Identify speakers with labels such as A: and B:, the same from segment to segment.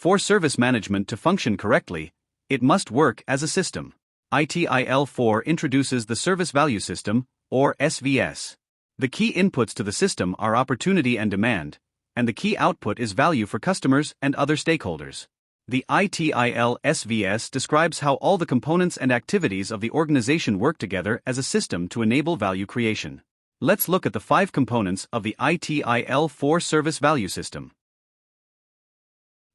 A: For service management to function correctly, it must work as a system. ITIL 4 introduces the Service Value System, or SVS. The key inputs to the system are opportunity and demand, and the key output is value for customers and other stakeholders. The ITIL SVS describes how all the components and activities of the organization work together as a system to enable value creation. Let's look at the 5 components of the ITIL 4 Service Value System.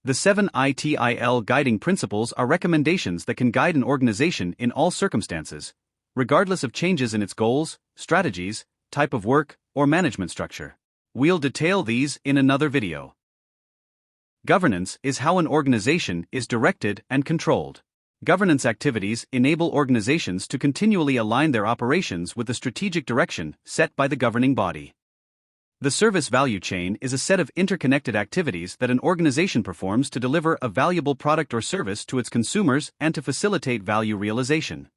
A: The 7 ITIL guiding principles are recommendations that can guide an organization in all circumstances, regardless of changes in its goals, strategies, type of work, or management structure. We'll detail these in another video. Governance is how an organization is directed and controlled. Governance activities enable organizations to continually align their operations with the strategic direction set by the governing body. The service value chain is a set of interconnected activities that an organization performs to deliver a valuable product or service to its consumers and to facilitate value realization.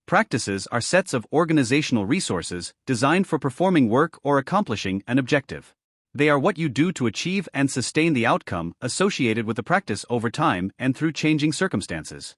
A: Practices are sets of organizational resources designed for performing work or accomplishing an objective. They are what you do to achieve and sustain the outcome associated with the practice over time and through changing circumstances.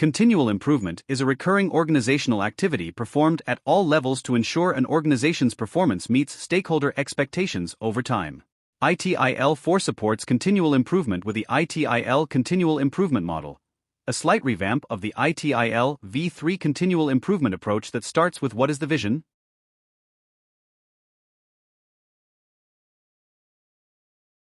A: Continual improvement is a recurring organizational activity performed at all levels to ensure an organization's performance meets stakeholder expectations over time. ITIL 4 supports continual improvement with the ITIL Continual Improvement Model, a slight revamp of the ITIL V3 continual improvement approach that starts with what is the vision,